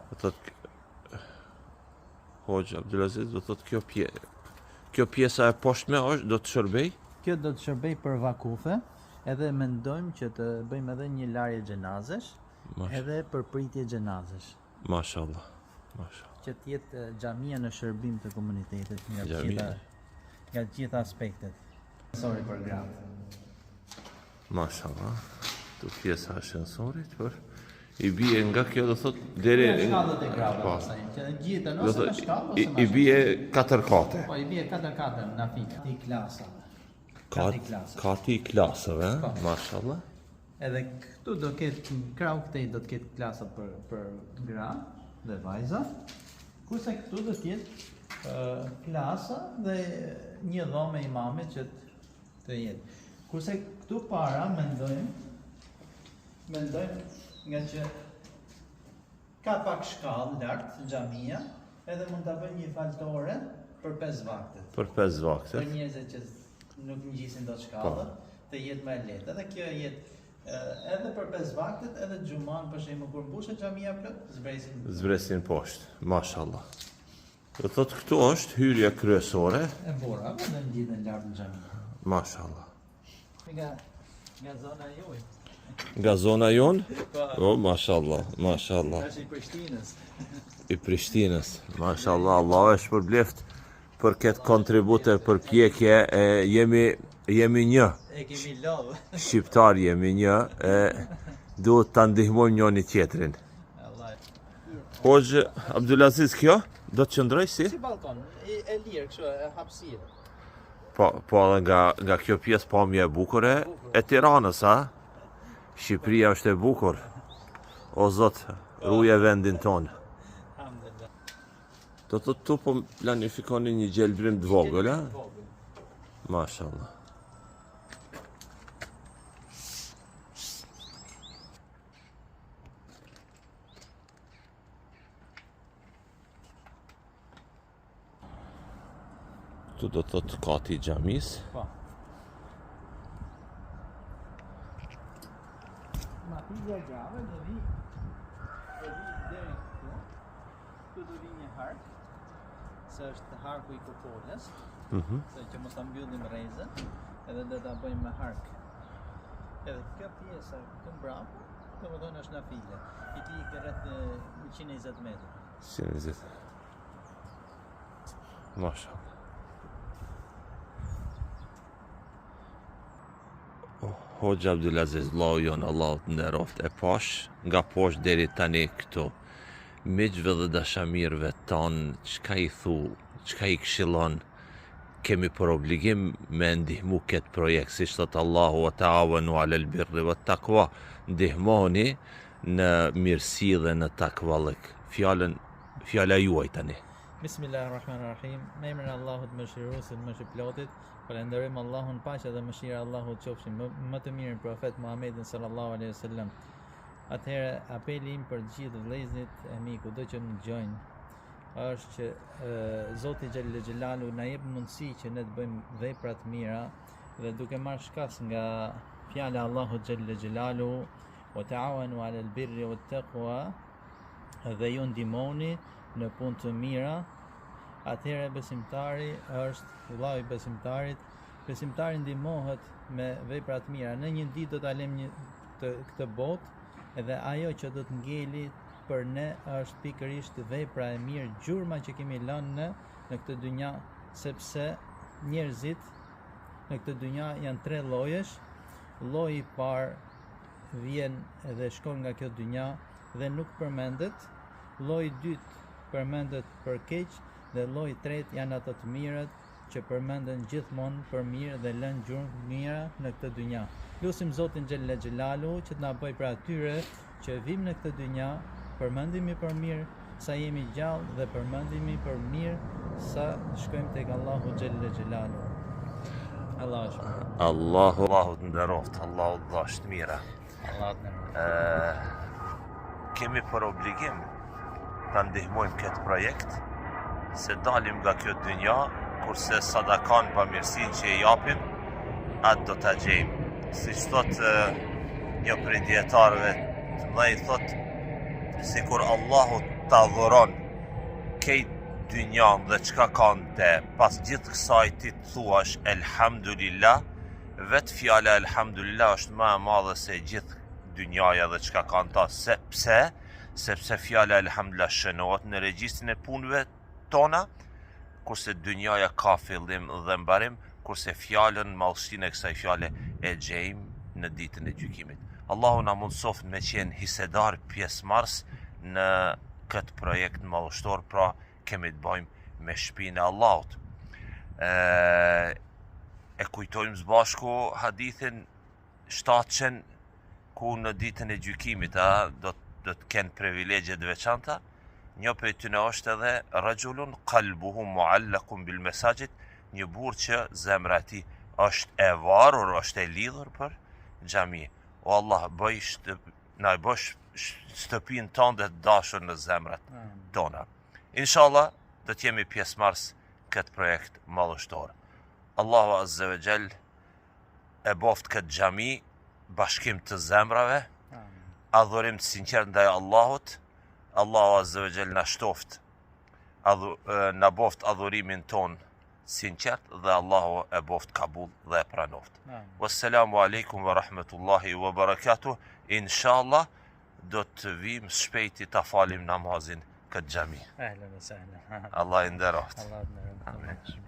Do thotë Hoxha Abdulaziz, do thotë kjo pjesa e poshtme është do të shërbej? Kjo do të shërbej për vakufe, edhe mendojmë që të bëjmë edhe një larje xhenazesh, edhe për pritje xhenazesh. Mashallah. Që të jetë xhamia në shërbim të komunitetit nga të gjitha aspektet. Sorry për gratë. Mashallah. Tu pjesa e ashensorit për i bie nga kjo do thot deri në shkallët e grave, që gjithë ose në shkallë ose i bie 4 kate. Po i bie 4 kate në afik, ti klasave. Kati i klasave, mashallah. Edhe këtu do ketë krau këtej do të ketë klasa për gra dhe vajza. Kurse këtu do të jetë klasa dhe një dhomë imamit që të jetë. Kurse këtu para mendojmë nga që ka pak shkallë lart xhamia, edhe mund ta bëjmë një faltore për 5 vakte. Për 5 vakte. Për njerëzit që nuk ngjisin dot shkallën, të jetë më lehtë. Edhe kjo jetë edhe për 5 vaktet, edhe xhuman për shembull kur mbushet xhamia plot, zbresin poshtë. Mashallah. Do thotë këtu është hyrja kryesore e burrave dhe ngjiten lart në xhami. Mashallah. Nga zona juaj. Nga zona jon? Oh, mashallah. Është i Prishtinës. Mashallah, Allah është përbleft për këtë kontribute, për pjekje, jemi një. E kemi lodhë. Shqiptar jemi një, duhet të ndihmojmë njëri tjetrin. Hoxha Abdulaziz, kjo do të qëndroj si? Si balkon, e lirë, kështu e hapësirë. Po edhe nga kjo pjesë pamje e bukure e Tiranës, a? Shqipëria është e bukur. O Zot, ruje vendin tonë. Do të tu po planifikoni një gjelbrim të vogël, a? Mashallah. Tu do të thotë kati i xhamis. Po. Matizja grave do vi deri këtu. Këtu do vi një hark. Se është harku i kupolës. Se që mos ta mbyllim rrezën, edhe do ta bëjmë me hark. Edhe kjo pjesa këtu mbrapa, domethënë është nafile. I ti ke rreth 120 metra. 120. Mashallah. Hoxha Abdulaziz, Allahu jon, Allahu të nderoft, e pash nga poshtë deri tani këtu. Miqve dhe dashamirëve tanë, çka i thu, çka i këshillon, kemi për obligim me ndihmu këtë projekt, si thot Allahu wa ta'awanu 'alal birri wat taqwa, ndihmoni në mirësi dhe në takvallëk. Fjala juaj tani. Bismillahirrahmanirrahim. Me emrin e Allahut mëshiruesit, mëshirëplotit. Falenderojmë Allahun, paqja dhe mëshira e Allahut qofshin më të mirin profet Muhammedin sallallahu alaihi wasallam. Atëherë apeli im për gjithë vëllezërit e mi kudo që më dëgjojnë është që Zoti Xhelel Xhelalu na jep mundësi që ne të bëjmë vepra të mira dhe duke marrë shkas nga fjala e Allahut Xhelel Xhelalu wa ta'awanu 'alal birri wat taqwa, dhe ju ndihmoni në punë të mira. Atëherë besimtari është vëllai i besimtarit. Besimtari ndihmohet me vepra të mira. Në një ditë do ta lëmë këtë botë, edhe ajo që do të ngeli për ne është pikërisht vepra e mirë, gjurma që kemi lënë në këtë dynja, sepse njerëzit në këtë dynja janë 3 llojesh. Lloji i parë vjen edhe shkon nga kjo dynja dhe nuk përmendet. Lloji i dytë përmendet për keq, dhe lloji i tretë janë ato të mirët që përmenden gjithmonë për mirë dhe lënë gjurmë mira në këtë dynja. Lutim Zotin Xhelel Xhelalu që të na bëj për atyre që vim në këtë dynja, përmendimi për mirë sa jemi gjallë dhe përmendimi për mirë sa shkojmë tek Allahu Xhelel Xhelalu. Allahu të nderoft, Allahu të dhash të mira. Kemi për obligim ta ndihmojmë këtë projekt, se dalim nga kjo dynja, kurse sadakan pa mirësinë që e japim, atë do ta gjejmë. Siç thot një prej dietarëve të mëdhenj, thot sikur Allahu ta dhuron kejt dynjan dhe qka kanë te, pas gjithë kësaj ti të thuash elhamdulillah, vetë fjala elhamdulillah është më e madhe se gjithë dynjaja dhe qka kanë ta. Pse? Sepse fjala elhamdulillah shënohet në regjistrin e punëve tona, kurse dynjaja ka fillim dhe mbarim, kurse fjalën, madhësinë e kësaj fjale e gjejmë në ditën e gjykimit. Allahu na mundsoft me qenë hisedar pjesëmarrës në këtë projekt madhështor, pra kemi të bëjmë me shpinë e Allahut. E kujtojmë së bashku hadithin 700 ku në ditën e gjykimit do të kenë privilegje të veçanta. Një prej tyre është edhe rajulun qalbuhu muallaqun bil masajid, një burr që zemra e tij është e varur, është e lidhur për xhami. O Allah, na bësh shtëpinë tonë të dashur në zemrat tona. Inshallah, do të jemi pjesëmarrës këtë projekt madhështor. Allahu Azza wa Jall e boft këtë xhami bashkim të zemrave, adhurim të sinqert ndaj Allahut. Allahu Azza wa Jall na shtoft, na boft adhurimin ton sinqert dhe Allahu e boft kabul dhe e pranoft. Wassalamu alaikum wa rahmatullahi wa barakatuh. Inshallah do të vim shpejti ta falim namazin këtë xhami. Ahlan wa sahlan. Allah i nderoft. Allah